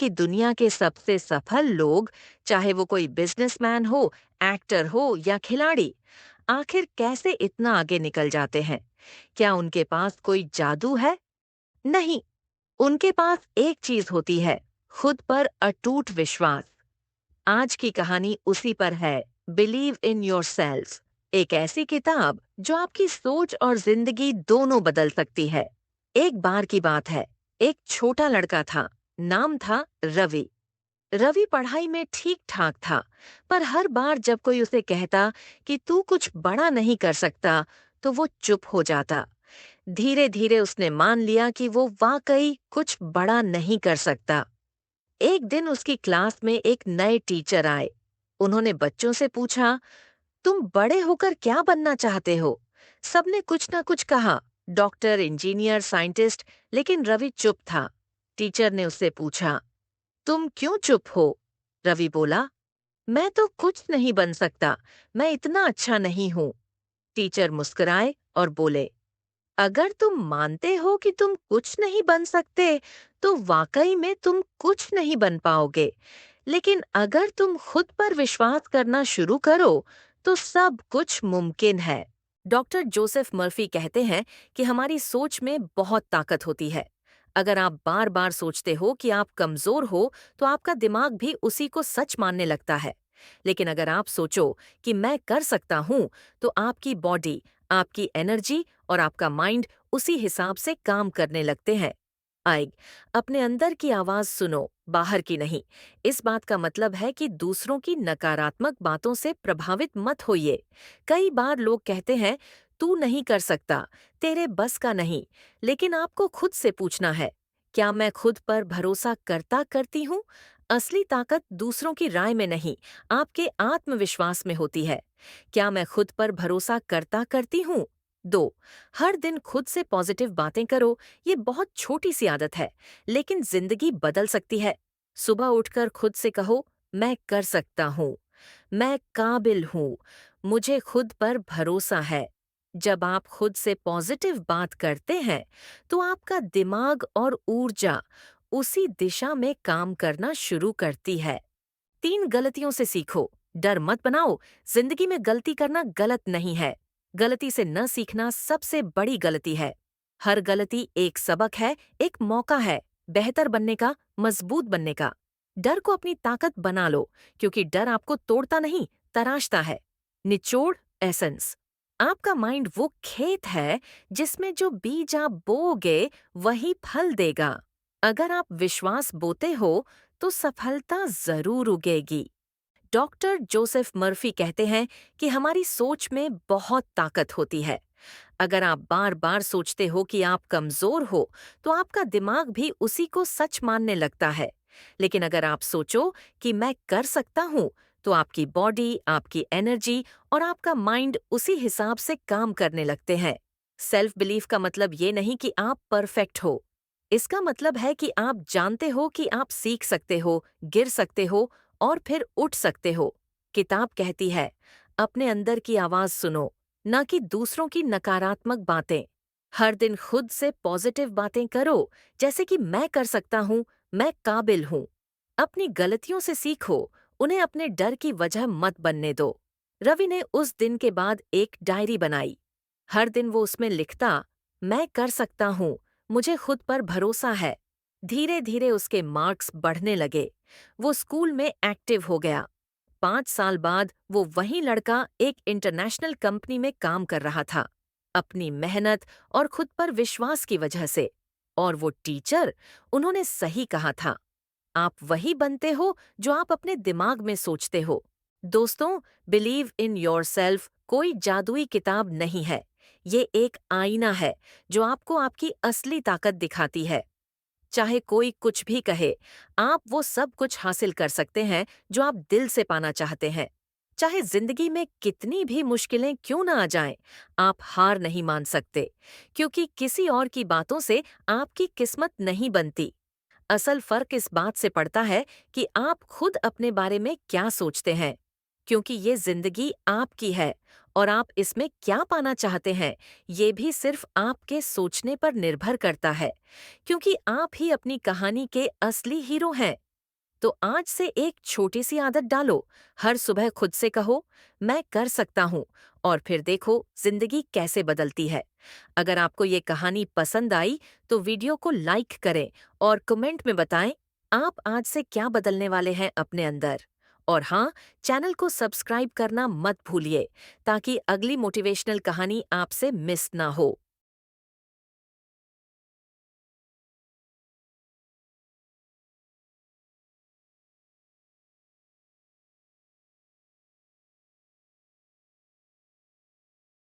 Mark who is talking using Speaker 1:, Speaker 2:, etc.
Speaker 1: कि दुनिया के सबसे सफल लोग, चाहे वो कोई बिजनेसमैन हो, एक्टर हो या खिलाड़ी, आखिर कैसे इतना आगे निकल जाते हैं? क्या उनके पास कोई जादू है? नहीं, उनके पास एक चीज होती है, खुद पर अटूट विश्वास। आज की कहानी उसी पर है, बिलीव इन योरसेल्फ। एक ऐसी किताब जो आपकी सोच और जिंदगी दोनों बदल सकती है। एक बार की बात है, एक छोटा लड़का था, नाम था रवि। रवि पढ़ाई में ठीक ठाक था, पर हर बार जब कोई उसे कहता कि तू कुछ बड़ा नहीं कर सकता, तो वो चुप हो जाता। धीरे धीरे उसने मान लिया कि वो वाकई कुछ बड़ा नहीं कर सकता। एक दिन उसकी क्लास में एक नए टीचर आए। उन्होंने बच्चों से पूछा, तुम बड़े होकर क्या बनना चाहते हो? सबने कुछ ना कुछ कहा, डॉक्टर, इंजीनियर, साइंटिस्ट, लेकिन रवि चुप था। टीचर ने उससे पूछा, तुम क्यों चुप हो? रवि बोला, मैं तो कुछ नहीं बन सकता, मैं इतना अच्छा नहीं हूं। टीचर मुस्कुराए और बोले, अगर तुम मानते हो कि तुम कुछ नहीं बन सकते, तो वाकई में तुम कुछ नहीं बन पाओगे। लेकिन अगर तुम खुद पर विश्वास करना शुरू करो, तो सब कुछ मुमकिन है। डॉक्टर जोसेफ मर्फी कहते हैं कि हमारी सोच में बहुत ताकत होती है। अगर आप बार बार सोचते हो कि आप कमजोर हो, तो आपका दिमाग भी उसी को सच मानने लगता है। लेकिन अगर आप सोचो कि मैं कर सकता हूँ, तो आपकी बॉडी, आपकी एनर्जी और आपका माइंड उसी हिसाब से काम करने लगते हैं। आइग, अपने अंदर की आवाज सुनो, बाहर की नहीं। इस बात का मतलब है कि दूसरों की नकारात्मक बातों से प्रभावित मत होइए। कई बार लोग कहते हैं, तू नहीं कर सकता, तेरे बस का नहीं। लेकिन आपको खुद से पूछना है, क्या मैं खुद पर भरोसा करता करती हूँ? असली ताकत दूसरों की राय में नहीं, आपके आत्मविश्वास में होती है। क्या मैं खुद पर भरोसा करता करती हूँ? 2. हर दिन खुद से पॉजिटिव बातें करो। ये बहुत छोटी सी आदत है, लेकिन जिंदगी बदल सकती है। सुबह उठकर खुद से कहो, मैं कर सकता हूँ, मैं काबिल हूँ, मुझे खुद पर भरोसा है। जब आप खुद से पॉजिटिव बात करते हैं, तो आपका दिमाग और ऊर्जा उसी दिशा में काम करना शुरू करती है। 3 गलतियों से सीखो। डर मत बनाओ, जिंदगी में गलती करना गलत नहीं है। गलती से न सीखना सबसे बड़ी गलती है। हर गलती एक सबक है, एक मौका है, बेहतर बनने का, मजबूत बनने का। डर को अपनी ताकत बना लो, क्योंकि डर आपको तोड़ता नहीं, तराशता है। निचोड़, एसेंस। आपका माइंड वो खेत है जिसमें जो बीज आप बोओगे वही फल देगा। अगर आप विश्वास बोते हो, तो सफलता जरूर उगेगी। डॉक्टर जोसेफ मर्फी कहते हैं कि हमारी सोच में बहुत ताकत होती है। अगर आप बार बार सोचते हो कि आप कमजोर हो, तो आपका दिमाग भी उसी को सच मानने लगता है। लेकिन अगर आप सोचो कि मैं कर सकता हूँ, तो आपकी बॉडी, आपकी एनर्जी और आपका माइंड उसी हिसाब से काम करने लगते हैं। सेल्फ बिलीफ का मतलब ये नहीं कि आप परफेक्ट हो। इसका मतलब है कि आप जानते हो कि आप सीख सकते हो, गिर सकते हो और फिर उठ सकते हो। किताब कहती है, अपने अंदर की आवाज सुनो, न कि दूसरों की नकारात्मक बातें। हर दिन खुद से पॉजिटिव बातें करो, जैसे कि मैं कर सकता हूँ, मैं काबिल हूँ। अपनी गलतियों से सीखो, उन्हें अपने डर की वजह मत बनने दो। रवि ने उस दिन के बाद एक डायरी बनाई। हर दिन वो उसमें लिखता, मैं कर सकता हूँ, मुझे खुद पर भरोसा है। धीरे धीरे उसके मार्क्स बढ़ने लगे। वो स्कूल में एक्टिव हो गया। 5 साल बाद वो वही लड़का एक इंटरनेशनल कंपनी में काम कर रहा था, अपनी मेहनत और खुद पर विश्वास की वजह से। और वो टीचर, उन्होंने सही कहा था, आप वही बनते हो जो आप अपने दिमाग में सोचते हो। दोस्तों, बिलीव इन योरसेल्फ कोई जादुई किताब नहीं है। ये एक आईना है जो आपको आपकी असली ताकत दिखाती है। चाहे कोई कुछ भी कहे, आप वो सब कुछ हासिल कर सकते हैं जो आप दिल से पाना चाहते हैं। चाहे जिंदगी में कितनी भी मुश्किलें क्यों ना आ जाएं, आप हार नहीं मान सकते, क्योंकि किसी और की बातों से आपकी किस्मत नहीं बनती। असल फर्क इस बात से पड़ता है कि आप खुद अपने बारे में क्या सोचते हैं, क्योंकि ये जिंदगी आपकी है और आप इसमें क्या पाना चाहते हैं, ये भी सिर्फ आपके सोचने पर निर्भर करता है, क्योंकि आप ही अपनी कहानी के असली हीरो हैं। तो आज से एक छोटी सी आदत डालो। हर सुबह खुद से कहो, मैं कर सकता हूँ, और फिर देखो जिंदगी कैसे बदलती है। अगर आपको ये कहानी पसंद आई तो वीडियो को लाइक करें और कमेंट में बताएं आप आज से क्या बदलने वाले हैं अपने अंदर। और हाँ, चैनल को सब्सक्राइब करना मत भूलिए ताकि अगली मोटिवेशनल कहानी आपसे मिस ना हो।